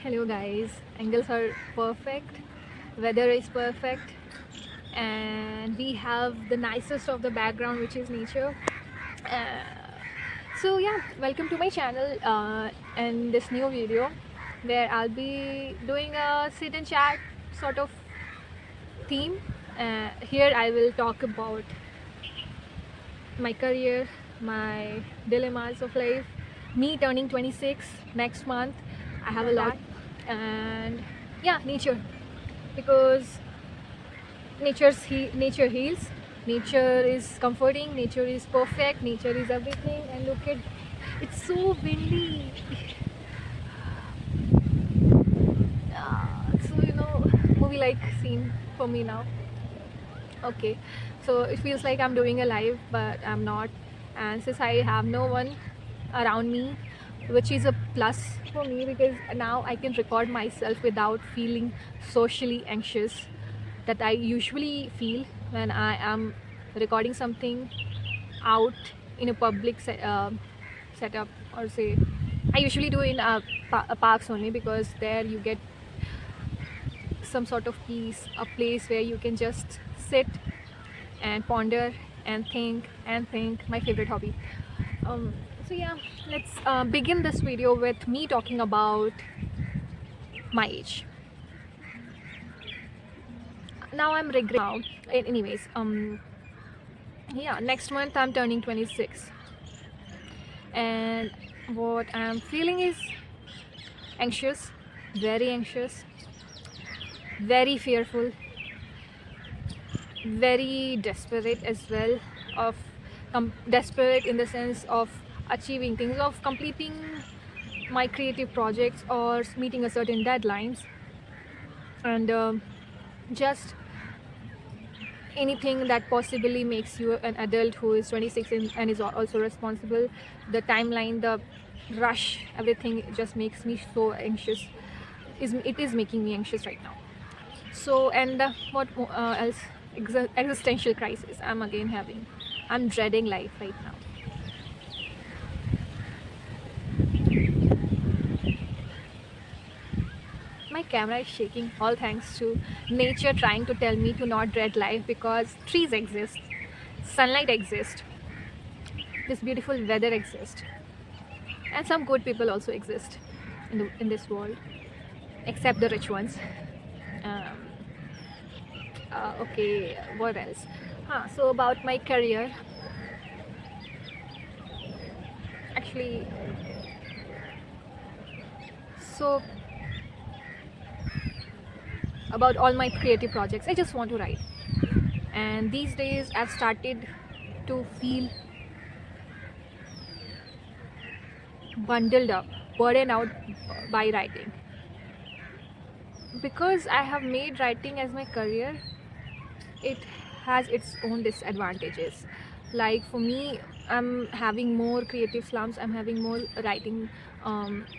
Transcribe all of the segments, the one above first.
Hello guys, angles are perfect, weather is perfect, and we have the nicest of the background, which is nature. Uh, so yeah, welcome to my channel and this new video where I'll be doing a sit and chat sort of theme. Here I will talk about my career, my dilemmas of life, me turning 26 next month. I have a lot, and yeah, nature, because nature heals, nature is comforting, nature is perfect, nature is everything. And look at, it's so windy. So movie like scene for me now. Okay, so it feels like I'm doing a live, but I'm not. And since I have no one around me, which is a plus for me, because now I can record myself without feeling socially anxious that I usually feel when I am recording something out in a public setup, or say I usually do in parks only, because there you get some sort of peace, a place where you can just sit and ponder and think, my favorite hobby. So yeah, let's begin this video with me talking about my age. Now I'm regretting. Anyways, yeah, next month I'm turning 26, and what I'm feeling is anxious, very anxious, very fearful, very desperate as well. Of desperate in the sense of achieving things, of completing my creative projects or meeting a certain deadlines, and just anything that possibly makes you an adult who is 26 and is also responsible. The timeline, the rush, everything just makes me so anxious. It is making me anxious right now. So, and what else? Existential crisis I'm again having. I'm dreading life right now. My camera is shaking, all thanks to nature trying to tell me to not dread life, because trees exist, sunlight exists, this beautiful weather exists, and some good people also exist in this world, except the rich ones. Um, okay, what else? So about my career, actually, so about all my creative projects, I just want to write. And these days I've started to feel bundled up, burdened out by writing, because I have made writing as my career. It has its own disadvantages. Like for me, I'm having more creative slumps, I'm having more writing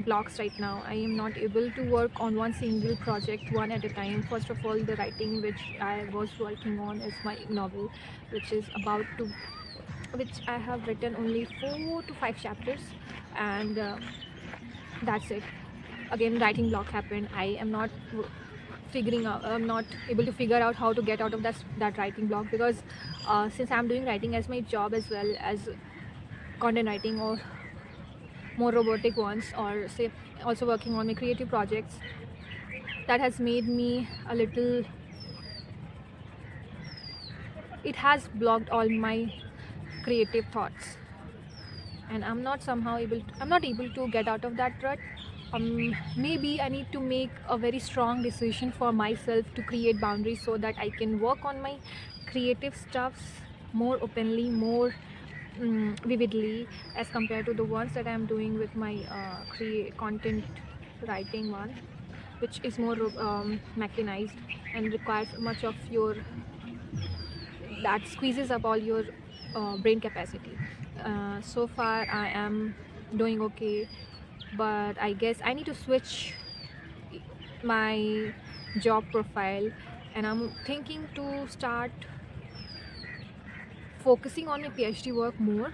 blocks right now. I am not able to work on one single project one at a time. First of all, the writing which I was working on is my novel, which is about to which I have written only 4 to 5 chapters, and that's it. Again, writing block happened. I am not figuring out, I'm not able to figure out how to get out of that writing block, because since I'm doing writing as my job as well as content writing, or more robotic ones, or say also working on my creative projects, that has made me a little, it has blocked all my creative thoughts, and I'm not able to get out of that rut. Maybe I need to make a very strong decision for myself to create boundaries, so that I can work on my creative stuffs more openly, more vividly, as compared to the ones that I'm doing with my create content writing one, which is more mechanized and requires much of your, that squeezes up all your brain capacity. So far I am doing okay, but I guess I need to switch my job profile, and I'm thinking to start focusing on my PhD work more,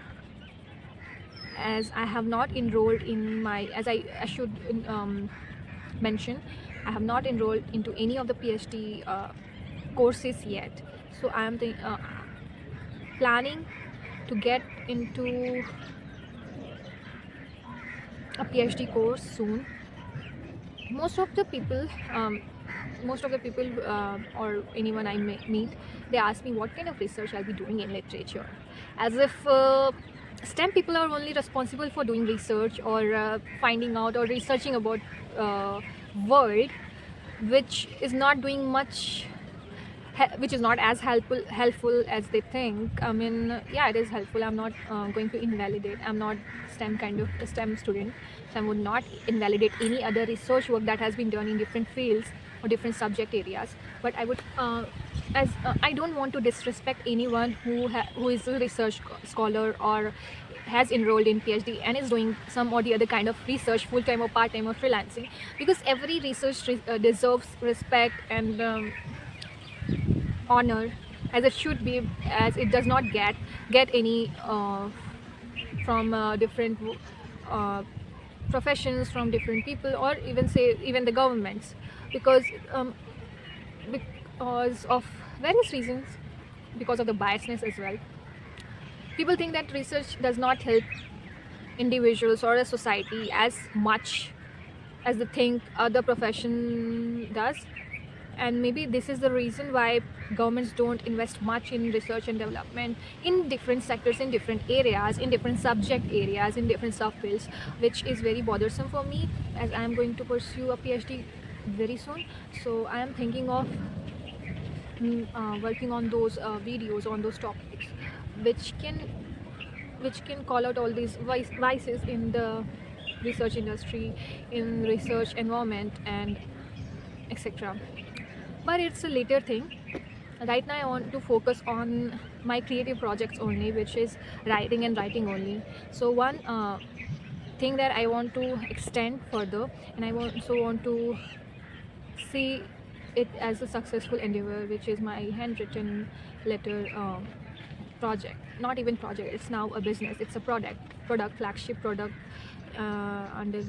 as I have not enrolled in my, as I should mentioned, I have not enrolled into any of the PhD courses yet. So I am planning to get into a PhD course soon. Most of the people, or anyone I meet, they ask me what kind of research I'll be doing in literature, as if STEM people are only responsible for doing research or finding out or researching about world, which is not doing much, which is not as helpful as they think. I mean, yeah, it is helpful. I'm not going to invalidate. I'm not STEM kind of a STEM student, so I would not invalidate any other research work that has been done in different fields or different subject areas. But I would, as I don't want to disrespect anyone who is a research scholar or has enrolled in PhD and is doing some or the other kind of research, full-time or part-time or freelancing, because every research deserves respect and honor, as it should be, as it does not get any from different uh, professions, from different people, or even the governments, because because of various reasons, because of the biasness as well. People think that research does not help individuals or a society as much as they think other profession does, and maybe this is the reason why governments don't invest much in research and development in different sectors, in different areas, in different subject areas, in different subfields, which is very bothersome for me, as I am going to pursue a PhD very soon. So I am thinking of working on those videos on those topics, which can call out all these vices in the research industry, in research environment, and etc. But it's a later thing. Right now I want to focus on my creative projects only, which is writing and writing only. So one thing that I want to extend further, and I also want to see it as a successful endeavor, which is my handwritten letter project. Not even project, it's now a business. It's a product flagship product under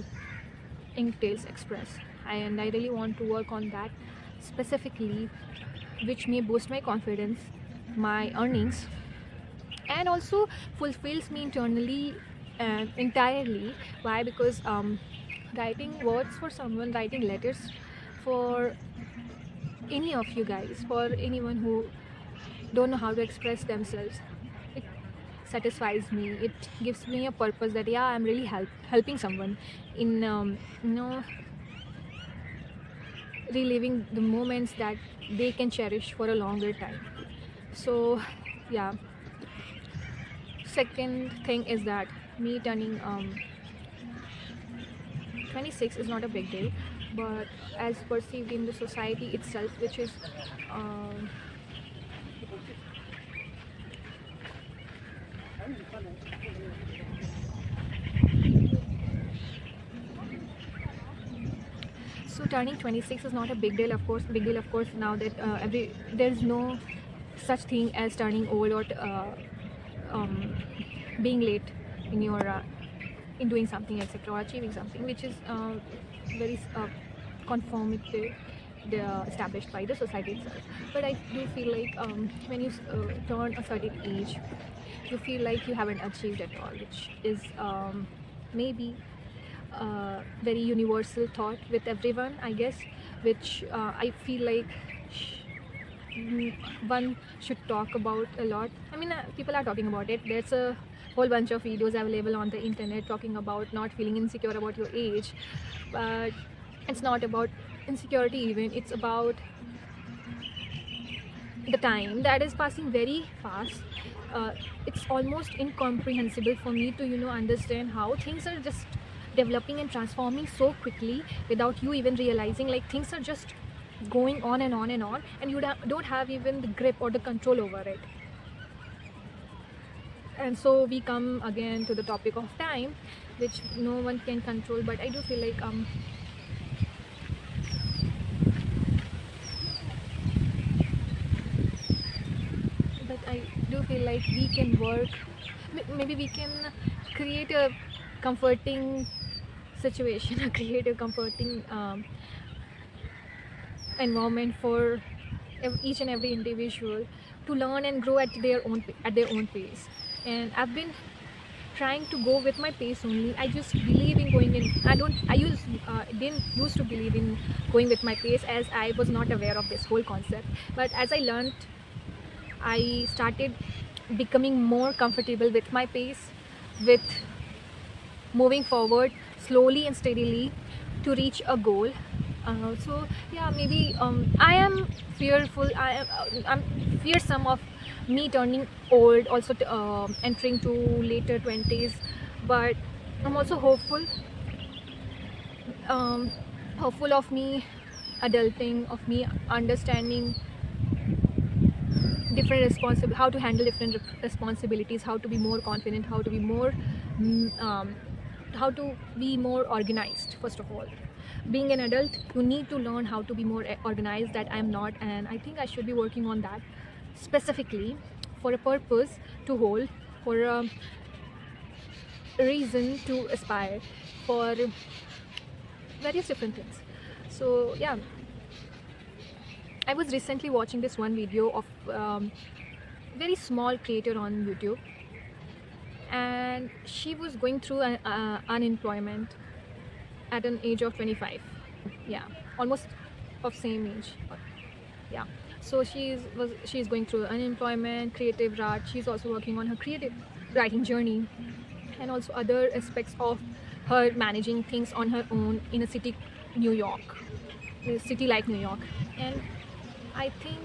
Inktails Express, and I really want to work on that specifically, which may boost my confidence, my earnings, and also fulfills me internally and entirely. Why? Because writing words for someone, writing letters for any of you guys, for anyone who don't know how to express themselves, it satisfies me. It gives me a purpose that yeah, I'm really helping someone in reliving the moments that they can cherish for a longer time. So yeah, second thing is that me turning 26 is not a big deal, but as perceived in the society itself, which is um, so turning 26 is not a big deal, of course, now that there's no such thing as turning old or being late in your in doing something, etc., or achieving something, which is very conformative, established by the society itself. But I do feel like when you turn a certain age, you feel like you haven't achieved at all, which is maybe very universal thought with everyone, I guess, which I feel like one should talk about a lot. I mean, people are talking about it. There's a whole bunch of videos available on the internet talking about not feeling insecure about your age, but it's not about insecurity even. It's about the time that is passing very fast. It's almost incomprehensible for me to understand how things are just developing and transforming so quickly without you even realizing. Like, things are just going on and on and on, and you don't have even the grip or the control over it. And so we come again to the topic of time, which no one can control. But I do feel like we can work, maybe we can create a comforting situation, a creative, comforting environment for each and every individual to learn and grow at their own pace. And I've been trying to go with my pace only. I just believe in going in. Didn't used to believe in going with my pace, as I was not aware of this whole concept. But as I learned, I started becoming more comfortable with my pace, with moving forward slowly and steadily to reach a goal. So yeah, maybe I am fearful. I'm fearsome of me turning old, also entering to later 20s. But I'm also um, hopeful of me adulting, of me understanding how to handle different responsibilities, how to be more confident, how to be more how to be more organized. First of all, being an adult, you need to learn how to be more organized, that I'm not, and I think I should be working on that specifically for a purpose to hold, for a reason to aspire, for various different things. So yeah, I was recently watching this one video of very small creator on YouTube, and she was going through unemployment at an age of 25. Yeah, almost of same age. Yeah, so she's going through unemployment, creative art. She's also working on her creative writing journey, and also other aspects of her managing things on her own in a city, New York, a city like New York. And I think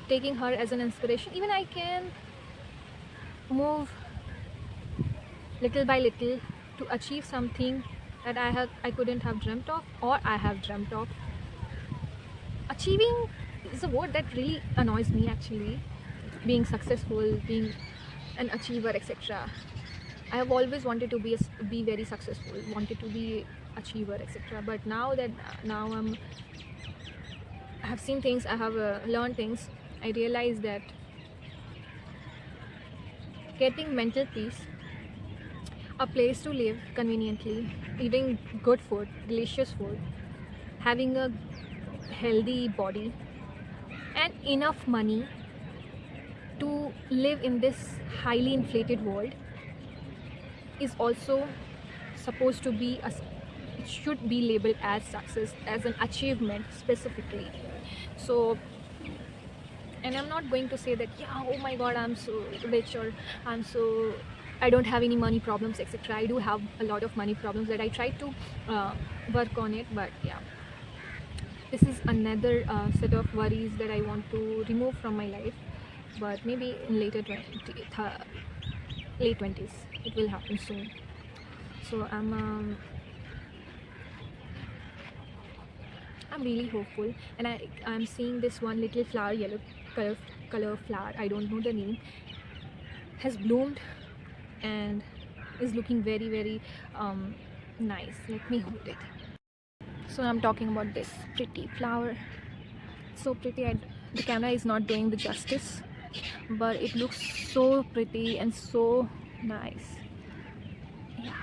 taking her as an inspiration, even I can move little by little to achieve something that I couldn't have dreamt of, or I have dreamt of. Achieving is a word that really annoys me actually. Being successful, being an achiever, etc. I have always wanted to be very successful, wanted to be achiever, etc. But now I have seen things, I have learned things. I realize that getting mental peace, a place to live conveniently, eating good food, delicious food, having a healthy body, and enough money to live in this highly inflated world is also supposed to be it should be labeled as success, as an achievement specifically. So, and I'm not going to say that, yeah, oh my god, I'm so rich, or I don't have any money problems, etc. I do have a lot of money problems that I try to work on it. But yeah, this is another set of worries that I want to remove from my life. But maybe in late 20s it will happen soon. So I'm really hopeful, and I'm seeing this one little flower, yellow color flower, I don't know the name, has bloomed and is looking very nice. Let me hold it. So I'm talking about this pretty flower. So pretty. The camera is not doing the justice, but it looks so pretty and so nice. Yeah.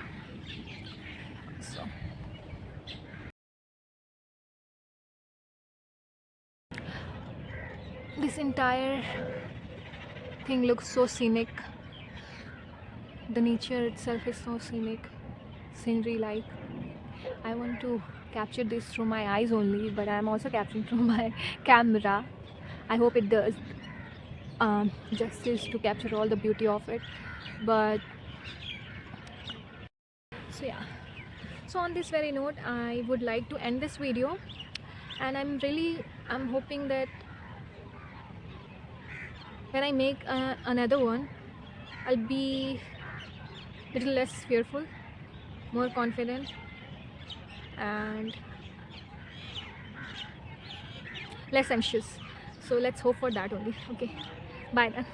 So this entire thing looks so scenic. The nature itself is so scenic, scenery like. I want to capture this through my eyes only, but I'm also capturing through my camera. I hope it does justice to capture all the beauty of it. But so yeah, so on this very note, I would like to end this video, and I'm hoping that when I make another one, I'll be little less fearful, more confident, and less anxious. So let's hope for that only. Okay, bye then.